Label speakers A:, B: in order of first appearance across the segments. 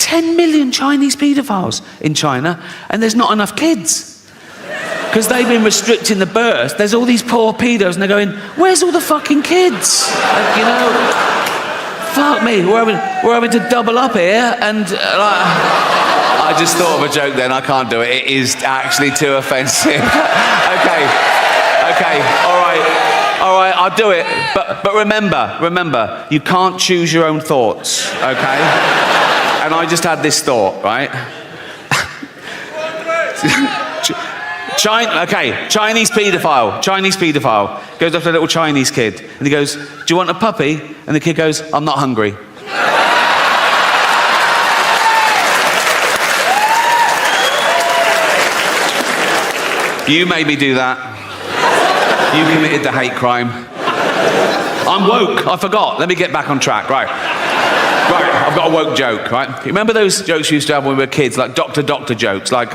A: 10 million Chinese paedophiles in China, and there's not enough kids. Because they've been restricting the birth. There's all these poor pedos, and they're going, where's all the fucking kids? You know, fuck me, we're having to double up here, and I just thought of a joke then, I can't do it. It is actually too offensive. Okay, all right, I'll do it. But remember, you can't choose your own thoughts, okay? And I just had this thought, right? Chinese paedophile goes up to a little Chinese kid and he goes, do you want a puppy? And the kid goes, I'm not hungry. You made me do that. You committed the hate crime. I'm woke, I forgot. Let me get back on track, right, I've got a woke joke, right? You remember those jokes we used to have when we were kids, like doctor jokes, like,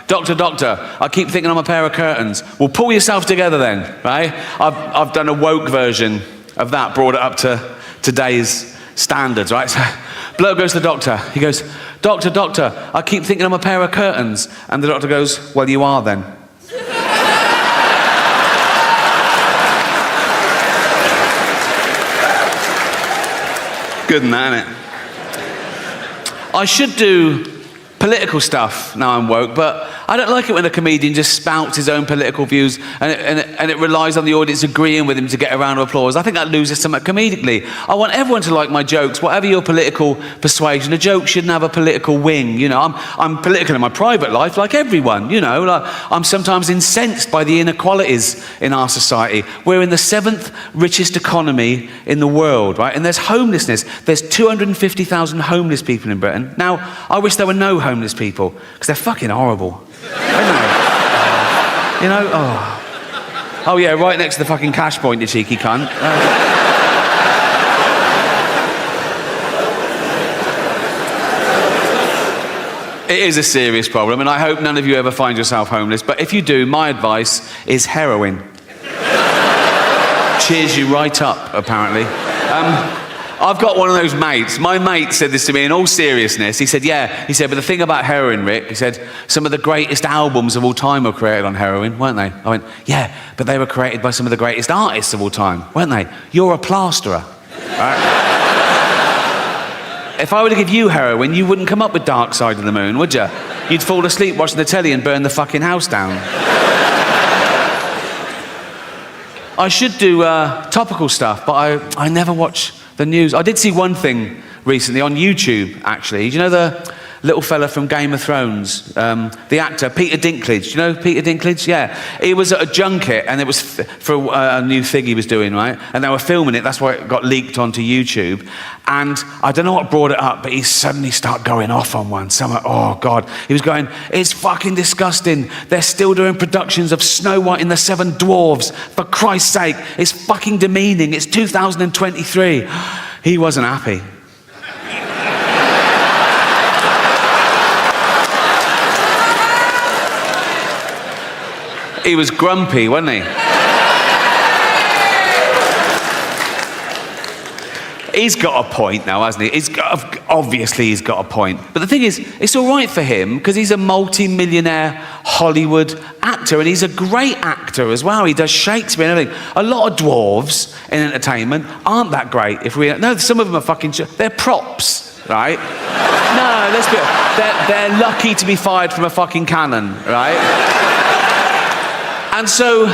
A: doctor, I keep thinking I'm a pair of curtains. Well, pull yourself together then, right? I've done a woke version of that, brought it up to today's standards, right? So, bloke goes to the doctor, he goes, doctor, I keep thinking I'm a pair of curtains. And the doctor goes, well, you are then. Good than that, isn't it? I should do political stuff now I'm woke, but I don't like it when a comedian just spouts his own political views and it relies on the audience agreeing with him to get a round of applause. I think that loses something comedically. I want everyone to like my jokes, whatever your political persuasion. A joke shouldn't have a political wing, you know. I'm political in my private life, like everyone, you know. Like, I'm sometimes incensed by the inequalities in our society. We're in the 7th richest economy in the world, right? And there's homelessness. There's 250,000 homeless people in Britain. Now, I wish there were no homeless people, because they're fucking horrible. You know, oh yeah, right next to the fucking cash point, you cheeky cunt. It is a serious problem, and I hope none of you ever find yourself homeless, but if you do, my advice is heroin. Cheers you right up, apparently. I've got one of those mates. My mate said this to me in all seriousness. He said, but the thing about heroin, Rick, he said, some of the greatest albums of all time were created on heroin, weren't they? I went, yeah, but they were created by some of the greatest artists of all time, weren't they? You're a plasterer, right? If I were to give you heroin, you wouldn't come up with Dark Side of the Moon, would you? You'd fall asleep watching the telly and burn the fucking house down. I should do topical stuff, but I never watch the news. I did see one thing recently on YouTube, actually. Do you know the little fella from Game of Thrones? The actor, Peter Dinklage. Do you know Peter Dinklage? Yeah. He was at a junket, and it was for a new thing he was doing, right? And they were filming it. That's why it got leaked onto YouTube. And I don't know what brought it up, but he suddenly started going off on one. Oh, God. He was going, it's fucking disgusting. They're still doing productions of Snow White and the Seven Dwarfs. For Christ's sake, it's fucking demeaning. It's 2023. He wasn't happy. He was grumpy, wasn't he? He's got a point now, hasn't he? Obviously he's got a point. But the thing is, it's all right for him because he's a multi-millionaire Hollywood actor, and he's a great actor as well. He does Shakespeare and everything. A lot of dwarves in entertainment aren't that great. No, some of them are fucking... They're props, right? No, let's be honest. They're lucky to be fired from a fucking cannon, right? And so,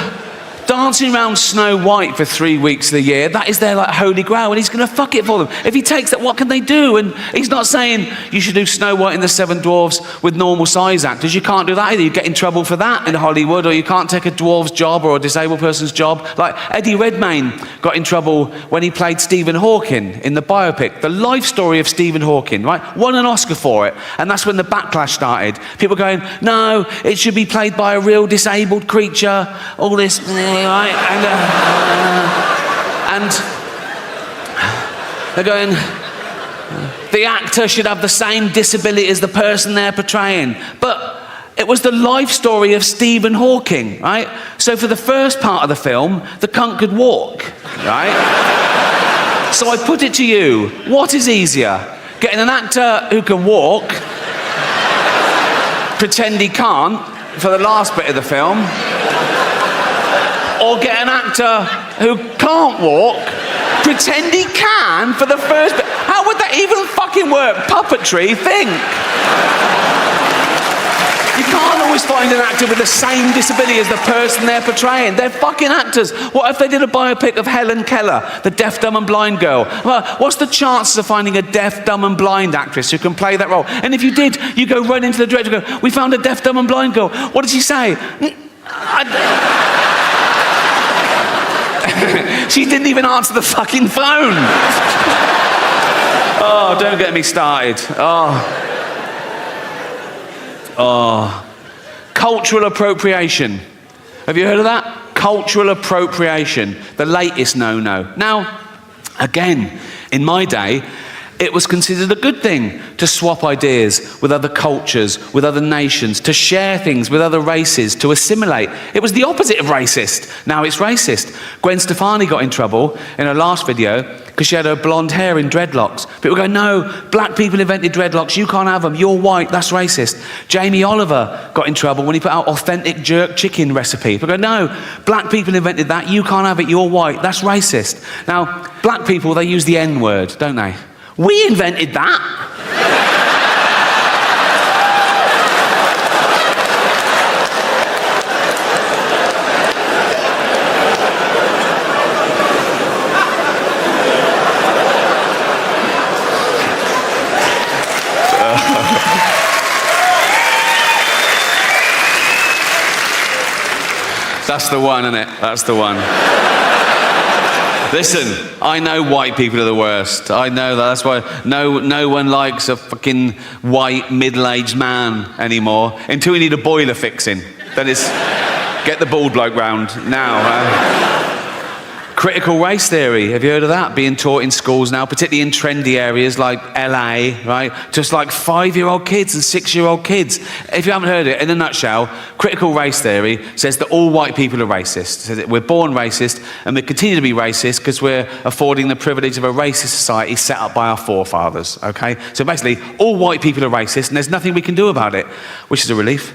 A: dancing around Snow White for 3 weeks of the year, that is their like holy grail, and he's going to fuck it for them. If he takes that, what can they do? And he's not saying you should do Snow White and the Seven Dwarfs with normal size actors. You can't do that either. You get in trouble for that in Hollywood, or you can't take a dwarf's job or a disabled person's job. Like Eddie Redmayne got in trouble when he played Stephen Hawking in the biopic, The Life Story of Stephen Hawking, right? Won an Oscar for it, and that's when the backlash started. People going, no, it should be played by a real disabled creature, all this... Right? And they're going, the actor should have the same disability as the person they're portraying. But it was the life story of Stephen Hawking, right? So for the first part of the film, the cunt could walk, right? So I put it to you, what is easier? Getting an actor who can walk, pretend he can't for the last bit of the film, or get an actor who can't walk, pretend he can for the first bit. How would that even fucking work? Puppetry, think. You can't always find an actor with the same disability as the person they're portraying. They're fucking actors. What if they did a biopic of Helen Keller, the deaf, dumb and blind girl? Well, what's the chances of finding a deaf, dumb and blind actress who can play that role? And if you did, you go right into the director and go, we found a deaf, dumb and blind girl. What did she say? She didn't even answer the fucking phone. Oh, don't get me started. Cultural appropriation. Have you heard of that? Cultural appropriation. The latest no-no. Now, again, in my day, it was considered a good thing to swap ideas with other cultures, with other nations, to share things with other races, to assimilate. It was the opposite of racist. Now it's racist. Gwen Stefani got in trouble in her last video because she had her blonde hair in dreadlocks. People go, no, black people invented dreadlocks, you can't have them, you're white, that's racist. Jamie Oliver got in trouble when he put out authentic jerk chicken recipe. People go, no, black people invented that, you can't have it, you're white, that's racist. Now, black people, they use the N-word, don't they? We invented that. That's the one, isn't it? That's the one. Listen, I know white people are the worst. I know that. That's why no one likes a fucking white middle-aged man anymore until we need a boiler fixing. Then it's get the bald bloke round now. Critical race theory, have you heard of that? Being taught in schools now, particularly in trendy areas like LA, right? Just like 5-year-old kids and 6-year-old kids. If you haven't heard it, in a nutshell, critical race theory says that all white people are racist. It says that we're born racist and we continue to be racist because we're affording the privilege of a racist society set up by our forefathers, okay? So basically, all white people are racist and there's nothing we can do about it, which is a relief.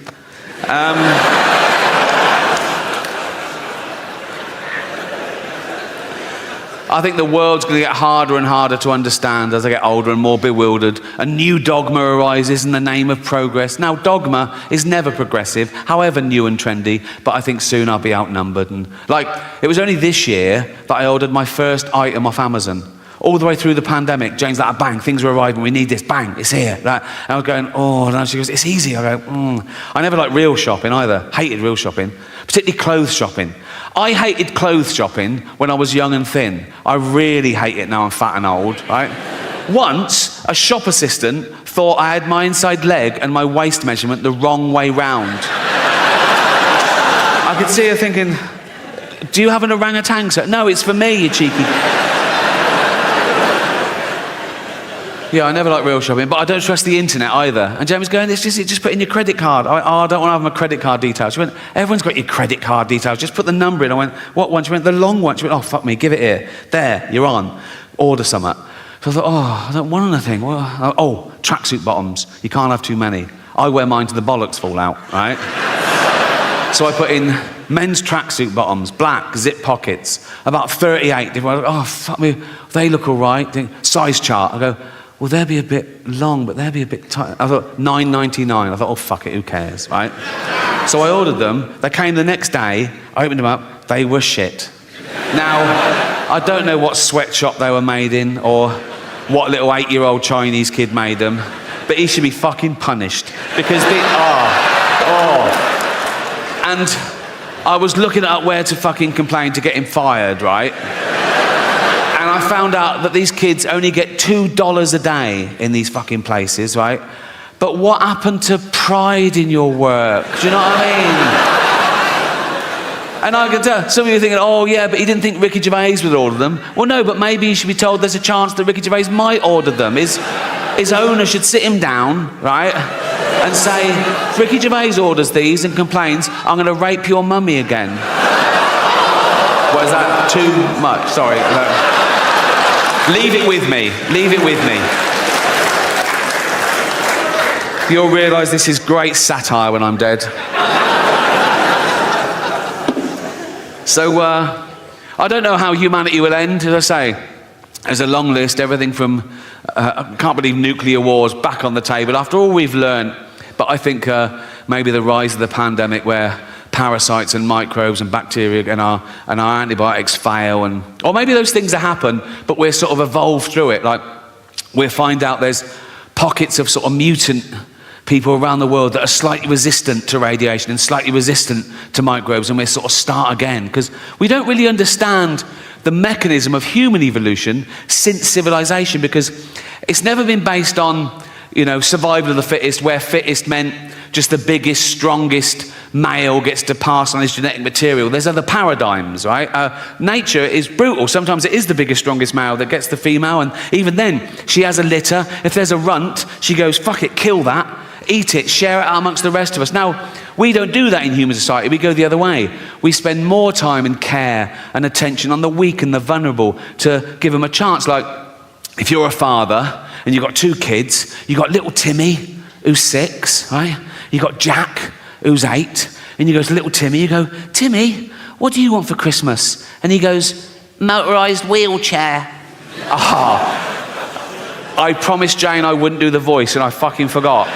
A: I think the world's going to get harder and harder to understand as I get older and more bewildered. A new dogma arises in the name of progress. Now, dogma is never progressive, however new and trendy, but I think soon I'll be outnumbered. And it was only this year that I ordered my first item off Amazon. All the way through the pandemic, Jane's like, bang, things are arriving, we need this, bang, it's here. Right? And I was going, oh, and she goes, it's easy. I go, I never liked real shopping either, hated real shopping, particularly clothes shopping. I hated clothes shopping when I was young and thin. I really hate it now I'm fat and old, right? Once, a shop assistant thought I had my inside leg and my waist measurement the wrong way round. I could see her thinking, do you have an orangutan, sir? No, it's for me, you cheeky. Yeah, I never like real shopping, but I don't trust the internet either. And Jamie's going, just put in your credit card. I don't want to have my credit card details. She went, everyone's got your credit card details. Just put the number in. I went, what one? She went, the long one. She went, oh, fuck me, give it here. There, you're on. Order something. So I thought, oh, I don't want anything. Oh, tracksuit bottoms. You can't have too many. I wear mine till the bollocks fall out, right? So I put in men's tracksuit bottoms, black, zip pockets, about 38 different. Oh, fuck me, they look all right. Size chart. I go, well, they'll be a bit long, but they'll be a bit tight. I thought, $9.99. I thought, oh, fuck it, who cares, right? So I ordered them. They came the next day. I opened them up. They were shit. Now, I don't know what sweatshop they were made in or what little 8-year-old Chinese kid made them, but he should be fucking punished because And I was looking at where to fucking complain to get him fired, right? And I found out that these kids only get $2 a day in these fucking places, right? But what happened to pride in your work? Do you know what I mean? And I can tell, some of you are thinking, oh yeah, but he didn't think Ricky Gervais would order them. Well no, but maybe you should be told there's a chance that Ricky Gervais might order them. His owner should sit him down, right? And say, if Ricky Gervais orders these and complains, I'm going to rape your mummy again. Well, is that too much? Sorry. Leave it with me. Leave it with me. You'll realise this is great satire when I'm dead. So, I don't know how humanity will end, as I say. There's a long list, everything from, I can't believe nuclear wars back on the table, after all we've learned. But I think maybe the rise of the pandemic where parasites and microbes and bacteria and our antibiotics fail, or maybe those things that happen, but we're sort of evolved through it. Like, we'll find out there's pockets of sort of mutant people around the world that are slightly resistant to radiation and slightly resistant to microbes, and we'll sort of start again. Because we don't really understand the mechanism of human evolution since civilization, because it's never been based on, survival of the fittest, where fittest meant just the biggest, strongest male gets to pass on his genetic material. There's other paradigms, right? Nature is brutal. Sometimes it is the biggest, strongest male that gets the female, and even then, she has a litter. If there's a runt, she goes, fuck it, kill that, eat it, share it out amongst the rest of us. Now, we don't do that in human society. We go the other way. We spend more time and care and attention on the weak and the vulnerable to give them a chance. Like, if you're a father and you've got 2 kids, you've got little Timmy, who's 6, right? You've got Jack, who's 8, and you go to little Timmy, you go, Timmy, what do you want for Christmas? And he goes, motorised wheelchair. I promised Jane I wouldn't do the voice, and I fucking forgot.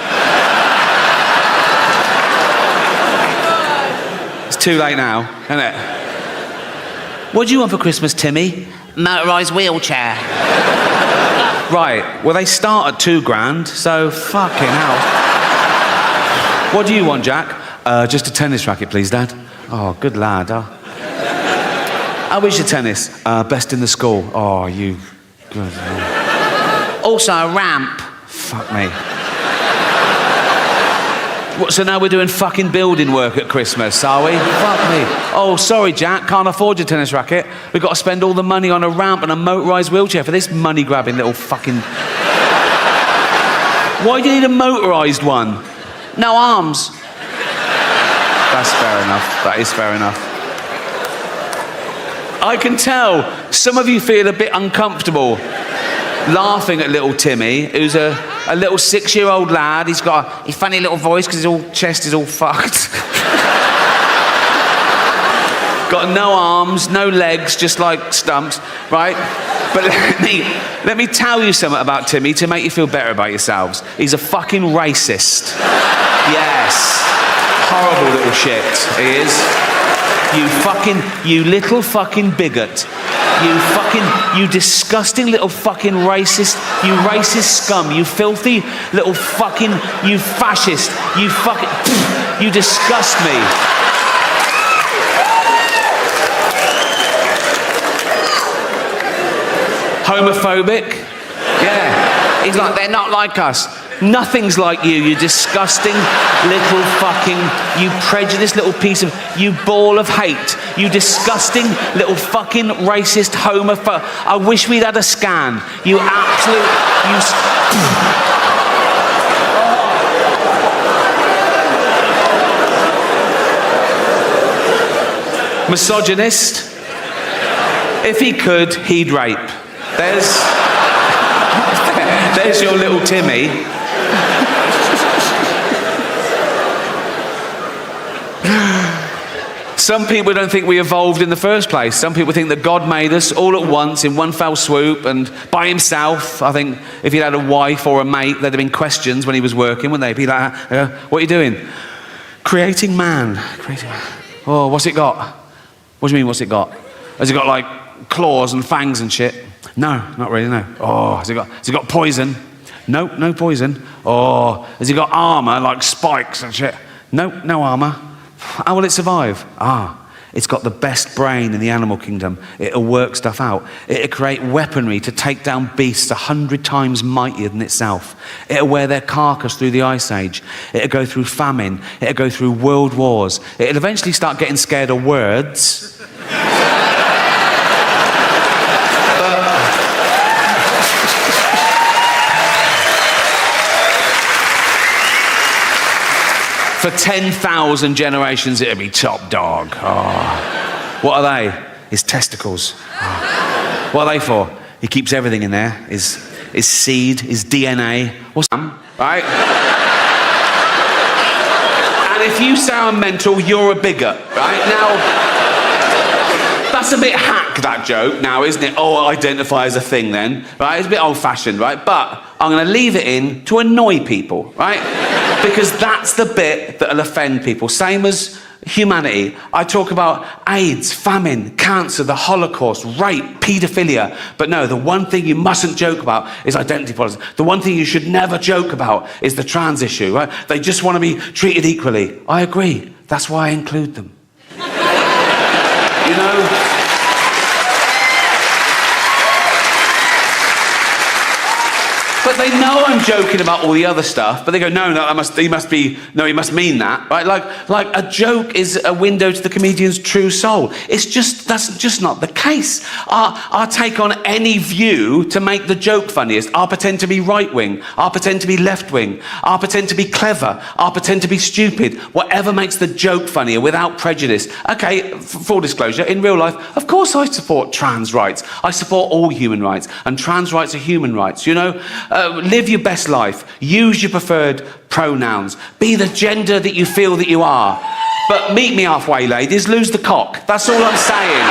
A: It's too late now, isn't it? What do you want for Christmas, Timmy? Motorised wheelchair. Right, well, they start at $2,000, so fucking hell. What do you want, Jack? Just a tennis racket, please, Dad. Oh, good lad. How is your tennis? Best in the school. Oh, you good. Also a ramp. Fuck me. What, so now we're doing fucking building work at Christmas, are we? Fuck me. Oh, sorry, Jack, can't afford your tennis racket. We've got to spend all the money on a ramp and a motorised wheelchair for this money-grabbing little fucking... Why do you need a motorised one? No arms. That's fair enough. That is fair enough. I can tell some of you feel a bit uncomfortable laughing at little Timmy, who's a little 6-year-old lad. He's got a funny little voice because his chest is all fucked. Got no arms, no legs, just like stumps, right? But let me tell you something about Timmy to make you feel better about yourselves. He's a fucking racist. Yes. Horrible little shit, he is. You little fucking bigot. You disgusting little fucking racist, you racist scum, you filthy little fucking, you fascist, you fucking, you disgust me. Homophobic? Yeah. He's like, they're not like us. Nothing's like you disgusting little fucking, you prejudiced little piece of, you ball of hate, you disgusting little fucking racist homophobe. I wish we'd had a scan. You absolute, you... Misogynist. If he could, he'd rape. There's your little Timmy. Some people don't think we evolved in the first place. Some people think that God made us all at once in one fell swoop and by himself. I think if he'd had a wife or a mate, there'd have been questions when he was working, wouldn't they? Be like, what are you doing? Creating man. Oh, what's it got? What do you mean, what's it got? Has it got like claws and fangs and shit? No, not really, no. Oh, has it got poison? Nope, no poison. Oh, has it got armour, like spikes and shit? Nope, no armour. How will it survive? It's got the best brain in the animal kingdom. It'll work stuff out. It'll create weaponry to take down beasts 100 times mightier than itself. It'll wear their carcass through the Ice Age. It'll go through famine. It'll go through world wars. It'll eventually start getting scared of words. For 10,000 generations, it'll be top dog. Oh. What are they? His testicles. Oh. What are they for? He keeps everything in there. His seed, his DNA. What's that? Right? And if you sound mental, you're a bigot, right? Now, that's a bit hack, that joke now, isn't it? Oh, identify as a thing then, right? It's a bit old-fashioned, right? But I'm going to leave it in to annoy people, right? Because that's the bit that'll offend people. Same as humanity. I talk about AIDS, famine, cancer, the Holocaust, rape, paedophilia. But no, the one thing you mustn't joke about is identity politics. The one thing you should never joke about is the trans issue, right? They just want to be treated equally. I agree. That's why I include them. You know? But they know I'm joking about all the other stuff, but they go, no, he must mean that, right? Like a joke is a window to the comedian's true soul. That's just not the case. I'll take on any view to make the joke funniest. I'll pretend to be right-wing. I'll pretend to be left-wing. I'll pretend to be clever. I'll pretend to be stupid. Whatever makes the joke funnier without prejudice. Okay, full disclosure, in real life, of course I support trans rights. I support all human rights, and trans rights are human rights, you know? Live your best life. Use your preferred pronouns. Be the gender that you feel that you are. But meet me halfway, ladies. Lose the cock. That's all I'm saying.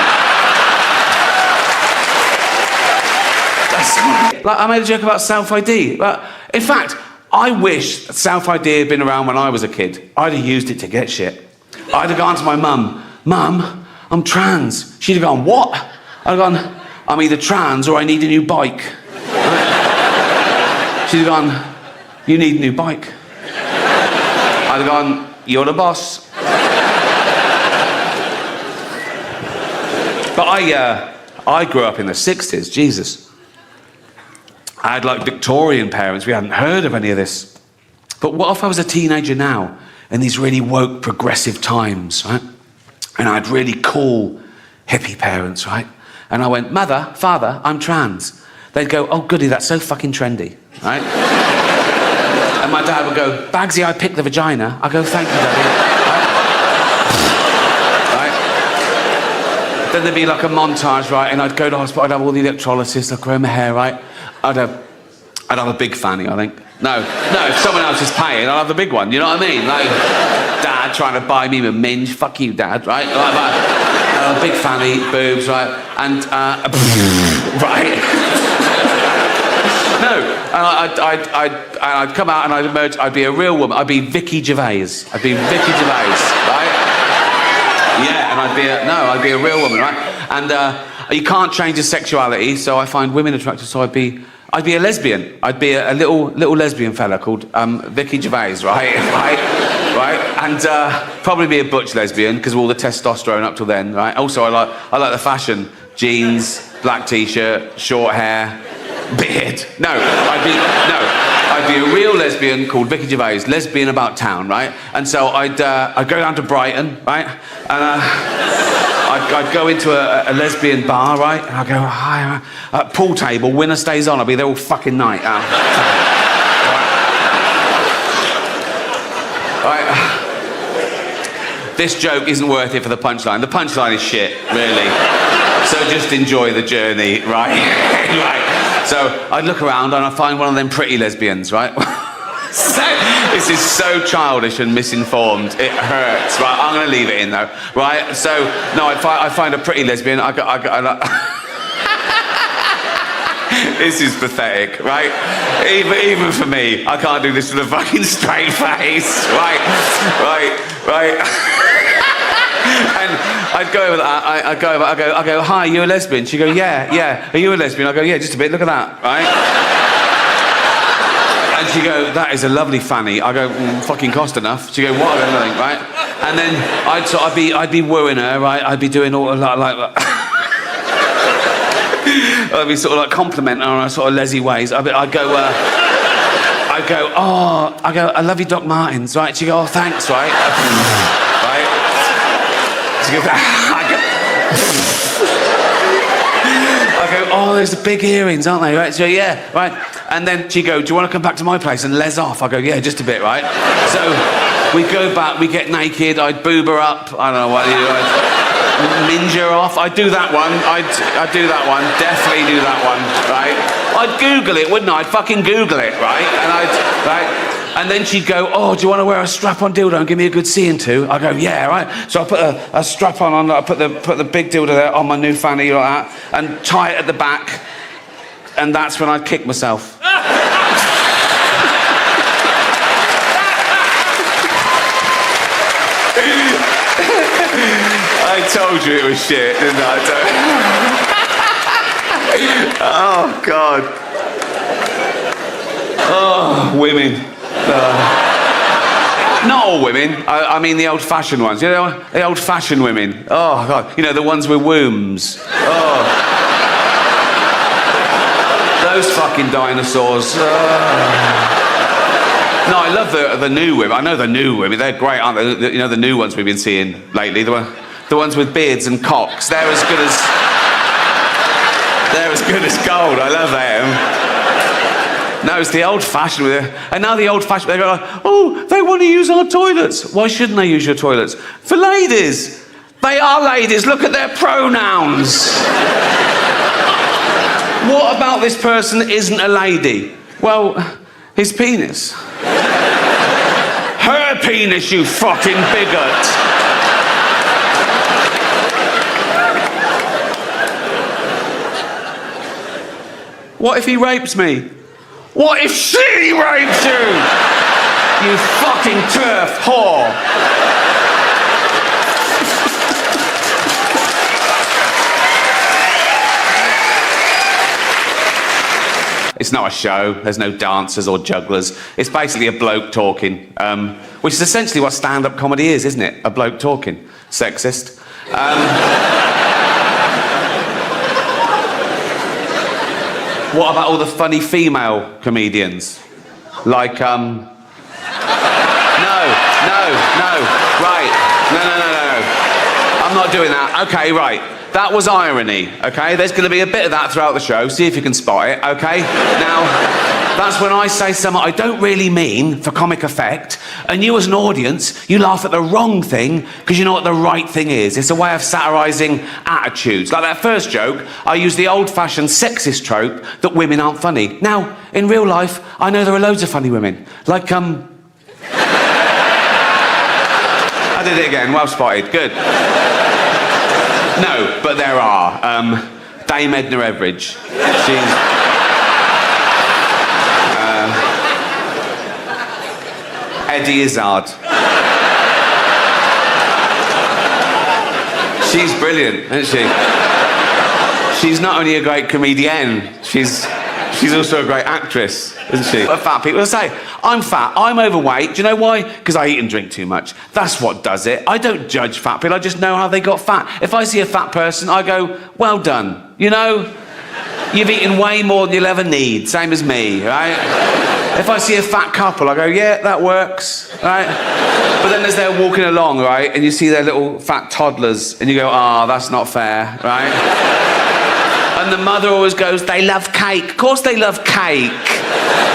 A: Like, I made a joke about self-ID. But in fact, I wish self-ID had been around when I was a kid. I'd have used it to get shit. I'd have gone to my mum, Mum, I'm trans. She'd have gone, what? I'd have gone, I'm either trans or I need a new bike. She'd have gone, you need a new bike. I'd have gone, you're the boss. But I grew up in the 60s, Jesus. I had like Victorian parents, we hadn't heard of any of this. But what if I was a teenager now, in these really woke, progressive times, right? And I had really cool, hippie parents, right? And I went, Mother, Father, I'm trans. They'd go, oh goody, that's so fucking trendy, right? And my dad would go, Bagsy, I picked the vagina. I go, thank you, Daddy. Right? Then there'd be like a montage, right? And I'd go to hospital, I'd have all the electrolysis, I'd grow my hair, right? I'd have a big fanny, I think. No, if someone else is paying, I'll have the big one, you know what I mean? Like, Dad trying to buy me a minge, fuck you, Dad, right? Like, big fanny, boobs, right? And, right? No, and I'd come out and I'd emerge, I'd be a real woman, I'd be Ricky Gervais. I'd be Ricky Gervais, right? Yeah, and I'd be a real woman, right? And you can't change your sexuality, so I find women attractive, so I'd be a lesbian. I'd be a little lesbian fella called Ricky Gervais, right? Right? And probably be a butch lesbian, because of all the testosterone up till then, right? Also, I like the fashion. Jeans, black t-shirt, short hair, beard. I'd be a real lesbian called Ricky Gervais, lesbian about town, right? And so I'd go down to Brighton, right? And I'd go into a lesbian bar, right? And I'd go, hi, pool table, winner stays on. I'll be there all fucking night. Right. This joke isn't worth it for the punchline. The punchline is shit, really. So just enjoy the journey, right? Right. So I'd look around and I'd find one of them pretty lesbians, right? This is so childish and misinformed. It hurts, right? I'm going to leave it in though, right? So no, I find a pretty lesbian. This is pathetic, right? Even for me, I can't do this with a fucking straight face, right? And I'd go over that. I go, hi, you a lesbian? She'd go, yeah. Are you a lesbian? I go, yeah, just a bit. Look at that, right? And she'd go, that is a lovely fanny. I go, fucking cost enough. She'd go, what? I don't think, right? And then I'd be wooing her, right? I'd be doing all like I'd be sort of like complimenting her on sort of lesy ways. I'd go, I love your Doc Martens, right? She'd go, oh, thanks, right? Right? She goes, I go, oh, there's the big earrings, aren't they? Right? So yeah, right. And then she'd go, do you want to come back to my place and les off? I go, yeah, just a bit, right? So we go back, we get naked, I'd boob her up, I don't know what you do, I'd minge her off. I'd do that one, I'd do that one, definitely do that one, right? I'd Google it, wouldn't I? I'd fucking Google it, right? And And then she'd go, oh, do you want to wear a strap-on dildo and give me a good seeing to? I go, yeah, right. So I put a strap-on on, I put the big dildo there on my new fanny like that, and tie it at the back, and that's when I'd kick myself. I told you it was shit, didn't I? Oh, God. Oh, women. Not all women. I mean the old-fashioned ones. You know, the old-fashioned women. Oh, God. You know, the ones with wombs. Oh. Those fucking dinosaurs. No, I love the new women. I know the new women. They're great, aren't they? You know, the new ones we've been seeing lately. The ones with beards and cocks. They're as good as gold. I love them. No, it's the old-fashioned. And now the old-fashioned, they go like, oh, they want to use our toilets. Why shouldn't they use your toilets? For ladies. They are ladies. Look at their pronouns. What about this person isn't a lady? Well, his penis. Her penis, you fucking bigot. What if he rapes me? What if she rapes you? You fucking turf whore. It's not a show. There's no dancers or jugglers. It's basically a bloke talking, which is essentially what stand-up comedy is, isn't it? A bloke talking. Sexist. What about all the funny female comedians? Like, No. Right. No. I'm not doing that. Okay, right. That was irony, okay? There's going to be a bit of that throughout the show. See if you can spot it, okay? Now, that's when I say something I don't really mean for comic effect, and you as an audience, you laugh at the wrong thing because you know what the right thing is. It's a way of satirising attitudes. Like that first joke, I used the old-fashioned sexist trope that women aren't funny. Now, in real life, I know there are loads of funny women. Like, I did it again. Well spotted. Good. No, but there are. Dame Edna Everage. She's... Eddie Izzard. She's brilliant, isn't she? She's not only a great comedian, she's also a great actress, isn't she? What fat people say, I'm fat, I'm overweight. Do you know why? Because I eat and drink too much. That's what does it. I don't judge fat people, I just know how they got fat. If I see a fat person, I go, well done. You know, you've eaten way more than you'll ever need, same as me, right? If I see a fat couple, I go, yeah, that works, right? But then as they're walking along, right, and you see their little fat toddlers, and you go, that's not fair, right? And the mother always goes, they love cake. Of course they love cake.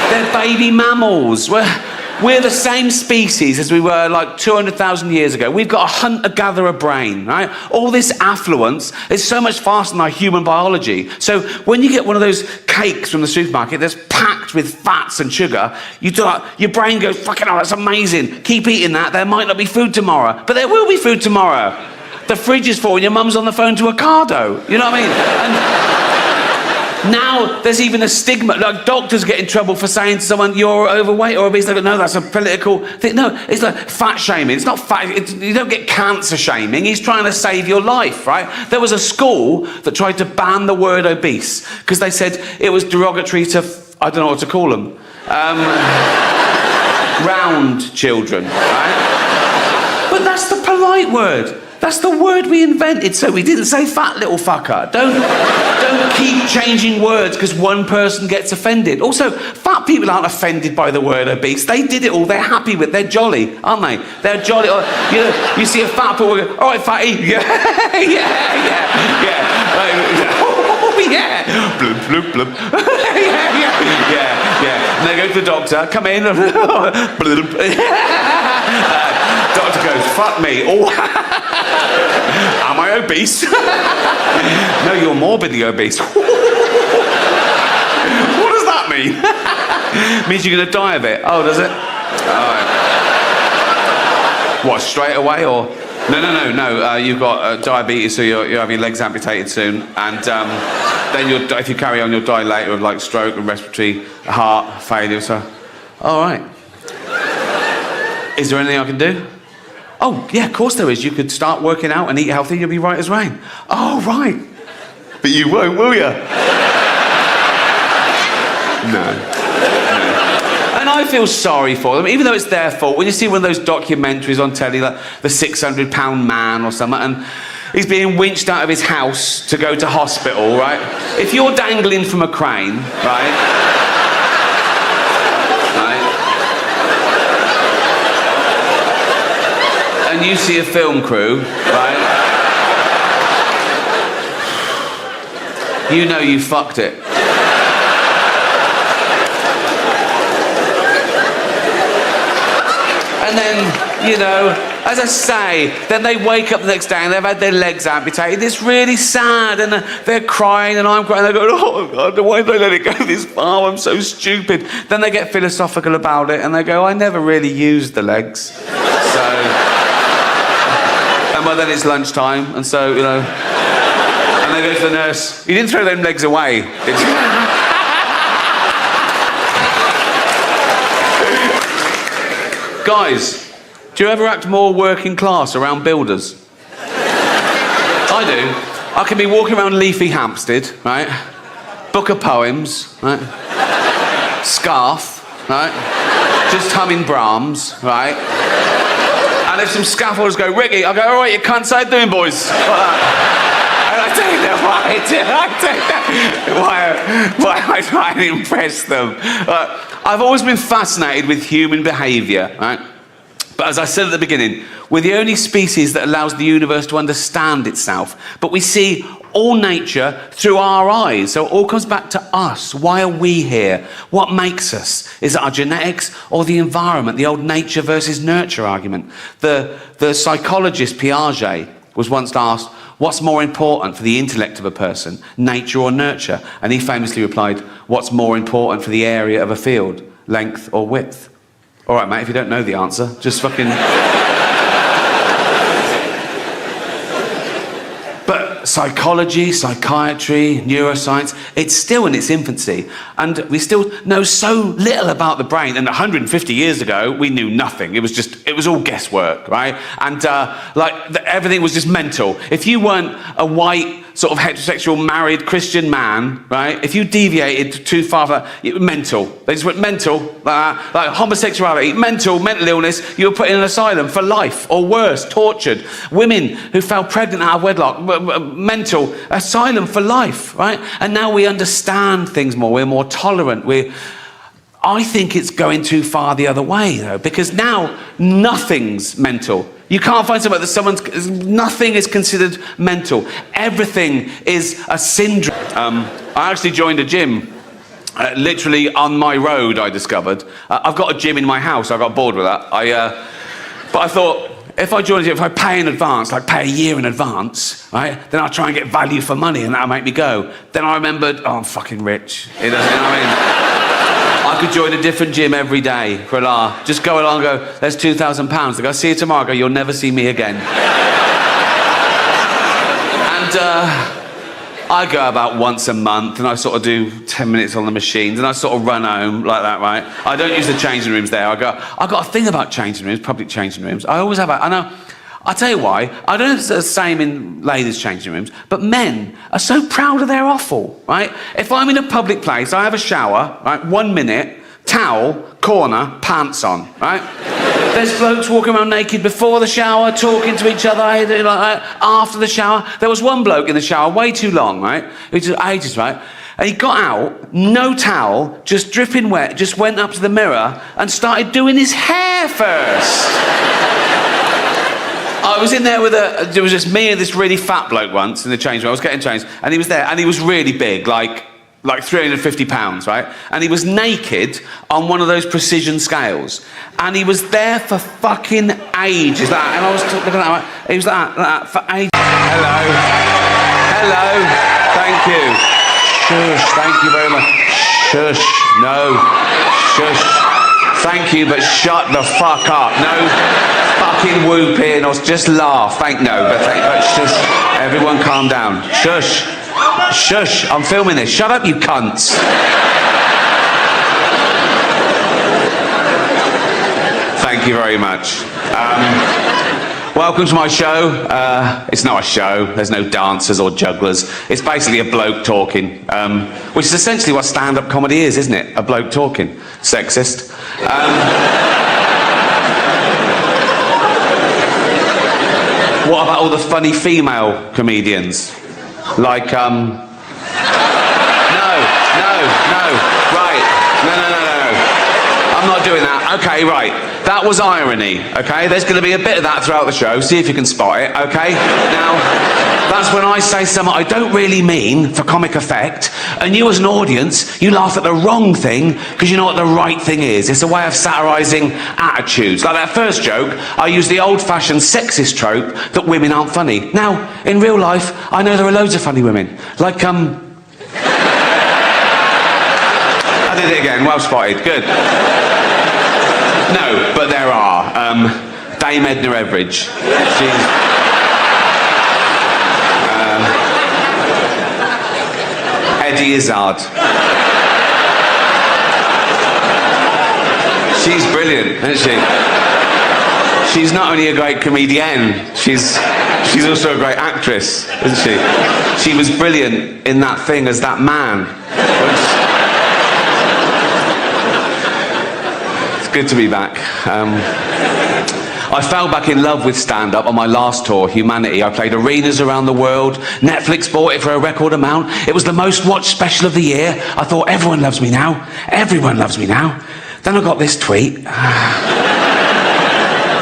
A: They're baby mammals. We're the same species as we were like 200,000 years ago. We've got a hunter-gatherer brain, right? All this affluence is so much faster than our human biology. So when you get one of those cakes from the supermarket that's packed with fats and sugar, your brain goes, fucking hell, that's amazing. Keep eating that. There might not be food tomorrow. But there will be food tomorrow. The fridge is full and your mum's on the phone to Ocado. You know what I mean? And now there's even a stigma. Like doctors get in trouble for saying to someone, you're overweight or obese. They go, no, that's a political thing. No, it's like fat shaming. It's not fat. You don't get cancer shaming. He's trying to save your life, right? There was a school that tried to ban the word obese because they said it was derogatory to, I don't know what to call them, round children, right? But that's the polite word. That's the word we invented, so we didn't say fat little fucker. Don't keep changing words because one person gets offended. Also, fat people aren't offended by the word obese. They did it all. They're happy with it. They're jolly, aren't they? They're jolly. You know, you see a fat person go, all right, fatty. Yeah. Oh, yeah. Bloop, bloop, bloop. Yeah. And they go to the doctor, come in. Doctor goes, fuck me. Oh, am I obese? No, you're morbidly obese. What does that mean? Means you're going to die of it. Oh, does it? What, straight away or? No. You've got diabetes, so you're having your legs amputated soon, and then if you carry on, you'll die later of like stroke and respiratory heart failure. So, all right. Is there anything I can do? Oh, yeah, of course there is. You could start working out and eat healthy, you'll be right as rain. Oh, right. But you won't, will you? No. And I feel sorry for them, even though it's their fault. When you see one of those documentaries on telly, like the 600-pound man or something, and he's being winched out of his house to go to hospital, right? If you're dangling from a crane, right? And you see a film crew, right? You know you fucked it. And then, you know, as I say, then they wake up the next day and they've had their legs amputated. It's really sad, and they're crying and I'm crying. They go, oh God, why did I let it go this far? I'm so stupid. Then they get philosophical about it and they go, I never really used the legs. So... And well, then it's lunchtime, and so, you know... And they go to the nurse, you didn't throw them legs away, did you? Guys, do you ever act more working class around builders? I do. I can be walking around Leafy Hampstead, right? Book of poems, right? Scarf, right? Just humming Brahms, right? And if some scaffolders go, Ricky, I go, all right, you cunts, how you doing, boys? Like that. And I take that, why am I trying to impress them? I've always been fascinated with human behaviour, right? But as I said at the beginning, we're the only species that allows the universe to understand itself. But we see all nature through our eyes. So it all comes back to us. Why are we here? What makes us? Is it our genetics or the environment? The old nature versus nurture argument. The psychologist Piaget was once asked, what's more important for the intellect of a person, nature or nurture? And he famously replied, what's more important for the area of a field, length or width? All right, mate, if you don't know the answer, just fucking... But psychology, psychiatry, neuroscience, it's still in its infancy. And we still know so little about the brain. And 150 years ago, we knew nothing. It was all guesswork, right? And everything was just mental. If you weren't a white, sort of heterosexual, married Christian man, right? If you deviated too far, mental. They just went mental, like homosexuality, mental illness, you were put in an asylum for life, or worse, tortured. Women who fell pregnant out of wedlock, mental, asylum for life, right? And now we understand things more, we're more tolerant, I think it's going too far the other way, though, because now nothing's mental. You can't find something that nothing is considered mental. Everything is a syndrome. I actually joined a gym, literally on my road, I discovered. I've got a gym in my house, I got bored with that. But I thought, if I join a gym, if I pay in advance, like pay a year in advance, right, then I'll try and get value for money and that'll make me go. Then I remembered, oh, I'm fucking rich. You know what I mean? I could join a different gym every day for a laugh. Just go along and go, there's £2,000. They go, see you tomorrow. I go, you'll never see me again. And I go about once a month and I sort of do 10 minutes on the machines and I sort of run home like that, right? I don't use the changing rooms there. I got a thing about changing rooms, public changing rooms. I always have, I know, I'll tell you why. I don't know if it's the same in ladies' changing rooms, but men are so proud of their offal, right? If I'm in a public place, I have a shower, right? 1 minute, towel, corner, pants on, right? There's blokes walking around naked before the shower, talking to each other, like that. After the shower. There was one bloke in the shower, way too long, right? It was ages, right? And he got out, no towel, just dripping wet, just went up to the mirror and started doing his hair first. I was in there there was just me and this really fat bloke once in the change room. I was getting changed, and he was there, and he was really big, like 350 pounds, right? And he was naked on one of those precision scales. And he was there for fucking ages, like, and I was looking at that, right? He was like that for ages. Hello, thank you. Shush, thank you very much. Shush, no, shush. Thank you, but shut the fuck up. No fucking whooping or just laugh. But just everyone calm down. Shush. Shush. I'm filming this. Shut up, you cunts. Thank you very much. Welcome to my show. It's not a show. There's no dancers or jugglers. It's basically a bloke talking, which is essentially what stand-up comedy is, isn't it? A bloke talking. Sexist. What about all the funny female comedians? Like, No. Right. No. I'm not doing that. Okay, right. That was irony, okay? There's going to be a bit of that throughout the show. See if you can spot it, okay? Now, that's when I say something I don't really mean for comic effect, and you as an audience, you laugh at the wrong thing because you know what the right thing is. It's a way of satirising attitudes. Like that first joke, I used the old-fashioned sexist trope that women aren't funny. Now, in real life, I know there are loads of funny women. Like, I did it again, well spotted, good. No, but there are. Dame Edna Everage. She's... Eddie Izzard. She's brilliant, isn't she? She's not only a great comedienne, she's also a great actress, isn't she? She was brilliant in that thing as that man. Good to be back. I fell back in love with stand-up on my last tour, Humanity. I played arenas around the world. Netflix bought it for a record amount. It was the most watched special of the year. I thought, everyone loves me now. Everyone loves me now. Then I got this tweet.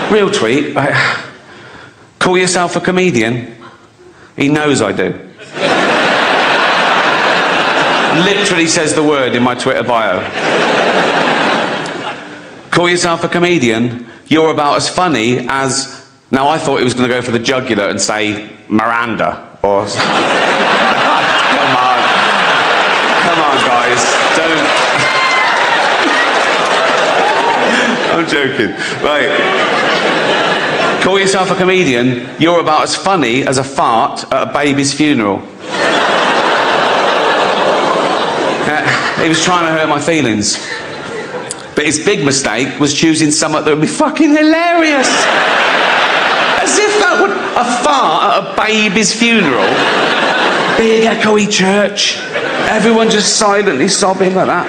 A: Real tweet. Call yourself a comedian? He knows I do. Literally says the word in my Twitter bio. Call yourself a comedian, you're about as funny as... Now, I thought he was going to go for the jugular and say Miranda, or... Come on, guys, don't... I'm joking. Right. Call yourself a comedian, you're about as funny as a fart at a baby's funeral. He was trying to hurt my feelings. But his big mistake was choosing something that would be fucking hilarious. As if that would... A fart at a baby's funeral. Big echoey church. Everyone just silently sobbing like that.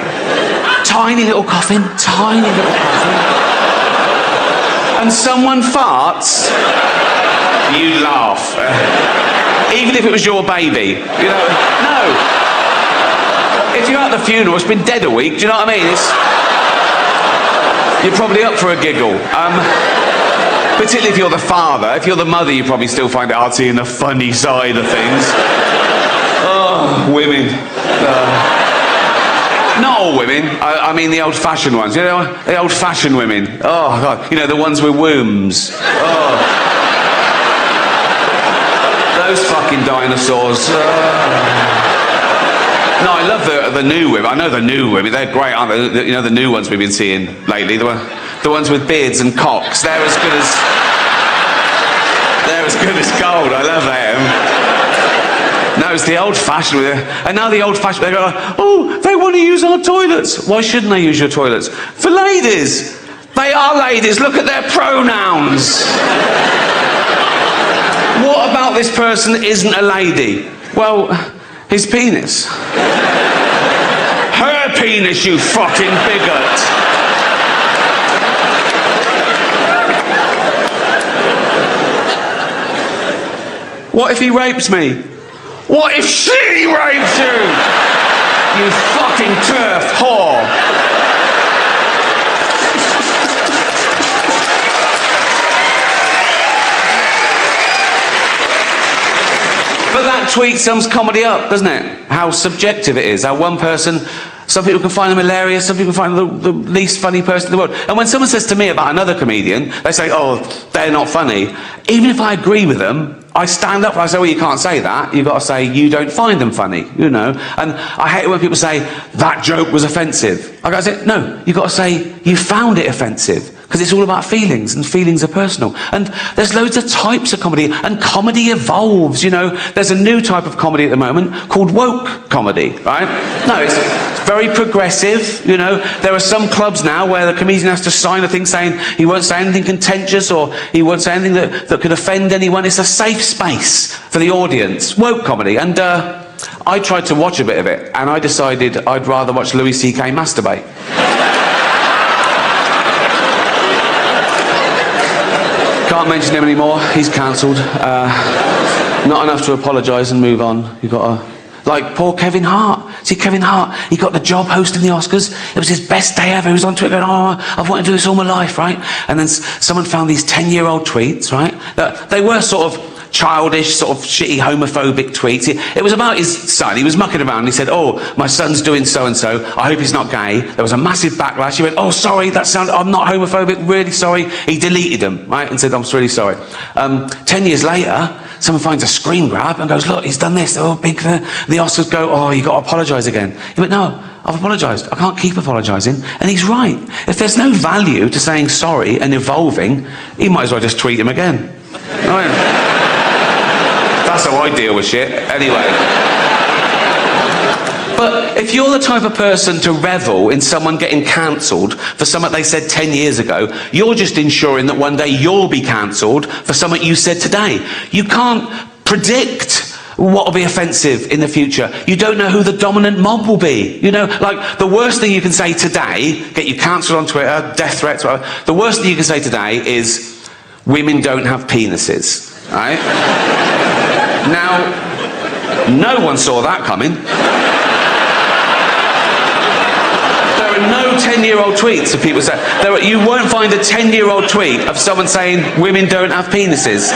A: Tiny little coffin. Tiny little coffin. And someone farts. You'd laugh. Even if it was your baby. You know? No. If you're at the funeral, it's been dead a week. Do you know what I mean? You're probably up for a giggle. Particularly if you're the father. If you're the mother, you probably still find it hard seeing the funny side of things. Oh, women. Not all women. I mean the old-fashioned ones. You know, the old-fashioned women. Oh, God. You know, the ones with wombs. Oh. Those fucking dinosaurs. No, I love the new women. I know the new women. They're great, aren't they? You know, the new ones we've been seeing lately. The ones with beards and cocks. They're as good as gold. I love them. No, it's the old-fashioned. And now the old-fashioned, they go, oh, they want to use our toilets. Why shouldn't they use your toilets? For ladies. They are ladies. Look at their pronouns. What about this person isn't a lady? Well... his penis. Her penis, you fucking bigot. What if he rapes me? What if she rapes you? You fucking turf whore. But that tweet sums comedy up, doesn't it? How subjective it is. How one person, some people can find them hilarious, some people find them the least funny person in the world. And when someone says to me about another comedian, they say, oh, they're not funny. Even if I agree with them, I stand up and I say, well, you can't say that. You've got to say, you don't find them funny, you know. And I hate it when people say, that joke was offensive. I gotta say, no, you've got to say, you found it offensive. Because it's all about feelings, and feelings are personal. And there's loads of types of comedy, and comedy evolves, you know. There's a new type of comedy at the moment called woke comedy, right? No, it's very progressive, you know. There are some clubs now where the comedian has to sign a thing saying he won't say anything contentious, or he won't say anything that could offend anyone. It's a safe space for the audience. Woke comedy. And I tried to watch a bit of it, and I decided I'd rather watch Louis C.K. masturbate. Can't mention him anymore. He's cancelled. Not enough to apologise and move on. You've got to... Like poor Kevin Hart. See, Kevin Hart, he got the job hosting the Oscars. It was his best day ever. He was on Twitter going, oh, I've wanted to do this all my life, right? And then someone found these 10-year-old tweets, right? That they were sort of childish, sort of shitty, homophobic tweets. It was about his son. He was mucking around and he said, oh, my son's doing so-and-so. I hope he's not gay. There was a massive backlash. He went, oh, sorry, I'm not homophobic, really sorry. He deleted them, right, and said, I'm really sorry. 10 years later, someone finds a screen grab and goes, look, he's done this. Oh, big, the Oscars go, oh, you got to apologise again. He went, no, I've apologised. I can't keep apologising. And he's right. If there's no value to saying sorry and evolving, he might as well just tweet him again. Right? That's how I deal with shit, anyway. But if you're the type of person to revel in someone getting cancelled for something they said 10 years ago, you're just ensuring that one day you'll be cancelled for something you said today. You can't predict what will be offensive in the future. You don't know who the dominant mob will be. You know, like, the worst thing you can say today, get you cancelled on Twitter, death threats, whatever, the worst thing you can say today is, women don't have penises, right? Now, no one saw that coming. There are no 10-year-old tweets of people saying... You won't find a 10-year-old tweet of someone saying women don't have penises.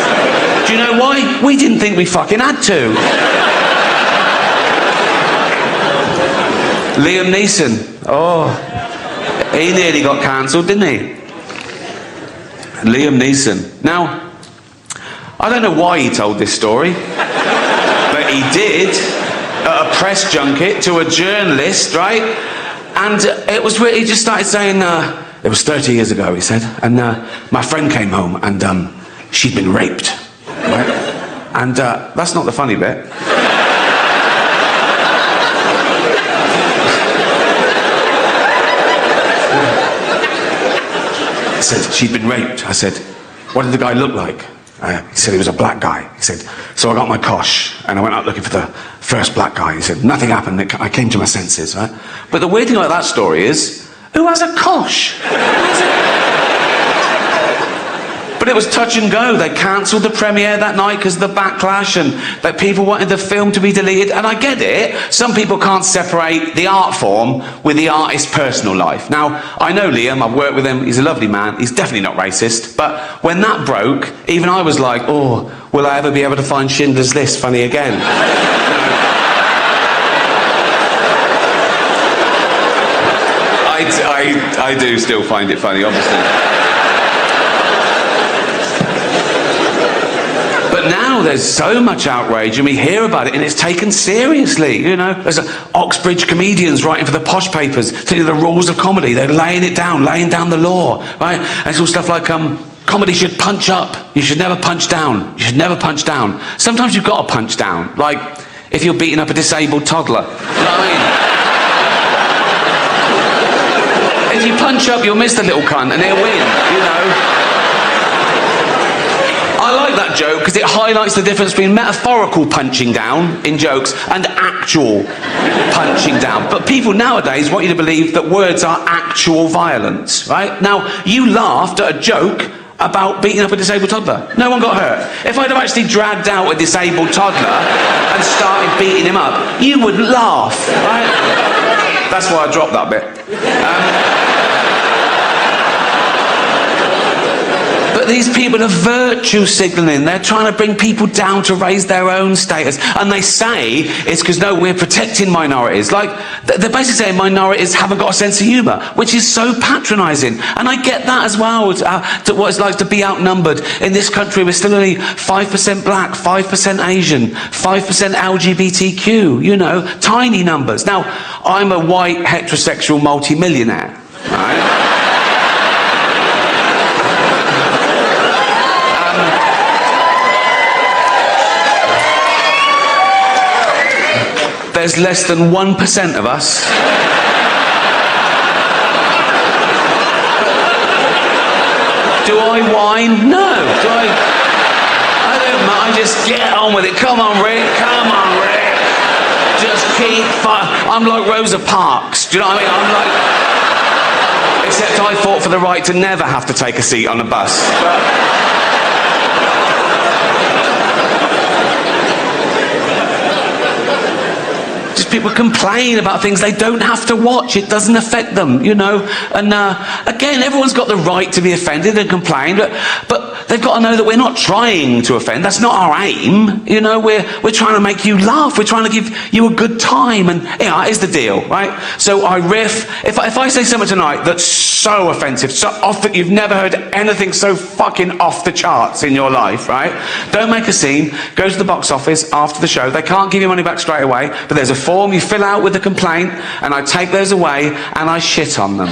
A: Do you know why? We didn't think we fucking had to. Liam Neeson. Oh, he nearly got cancelled, didn't he? Liam Neeson. Now, I don't know why he told this story, but he did at a press junket to a journalist, right? And it was where he just started saying, it was 30 years ago, he said, and my friend came home and she'd been raped, right? And that's not the funny bit. He said, she'd been raped. I said, what did the guy look like? He said he was a black guy. He said, so I got my cosh and I went out looking for the first black guy. He said, nothing happened. I came to my senses, right? But the weird thing about that story is, who has a cosh? But it was touch and go. They cancelled the premiere that night because of the backlash and that people wanted the film to be deleted. And I get it. Some people can't separate the art form with the artist's personal life. Now, I know Liam. I've worked with him. He's a lovely man. He's definitely not racist. But when that broke, even I was like, oh, will I ever be able to find Schindler's List funny again? I do still find it funny, obviously. Now there's so much outrage and we hear about it and it's taken seriously, you know. There's Oxbridge comedians writing for the posh papers, telling you the rules of comedy. They're laying down the law, right? And it's all stuff like, comedy should punch up. You should never punch down. You should never punch down. Sometimes you've got to punch down. Like, if you're beating up a disabled toddler. You know what I mean? If you punch up, you'll miss the little cunt and he'll win, you know. I like that joke because it highlights the difference between metaphorical punching down in jokes and actual punching down. But people nowadays want you to believe that words are actual violence, right? Now, you laughed at a joke about beating up a disabled toddler. No one got hurt. If I'd have actually dragged out a disabled toddler and started beating him up, you would laugh, right? That's why I dropped that bit. But But these people are virtue signalling. They're trying to bring people down to raise their own status. And they say it's because, no, we're protecting minorities. Like, they're basically saying minorities haven't got a sense of humour, which is so patronising. And I get that as well, to what it's like to be outnumbered. In this country, we're still only 5% black, 5% Asian, 5% LGBTQ, you know, tiny numbers. Now, I'm a white, heterosexual multi-millionaire, right? There's less than 1% of us. Do I whine? No. Do I don't mind. I just get on with it. Come on, Rick. Come on, Rick. Just keep I'm like Rosa Parks. Do you know what I mean? I'm like... Except I fought for the right to never have to take a seat on a bus. People complain about things they don't have to watch. It doesn't affect them, you know. And again, everyone's got the right to be offended and complain, but they've got to know that we're not trying to offend. That's not our aim, you know. We're trying to make you laugh. We're trying to give you a good time, and yeah, here's the deal, right? So I riff. If I say something tonight that's so offensive, so off that you've never heard anything so fucking off the charts in your life, right? Don't make a scene. Go to the box office after the show. They can't give you money back straight away, but there's a form you fill out with the complaint, and I take those away and I shit on them.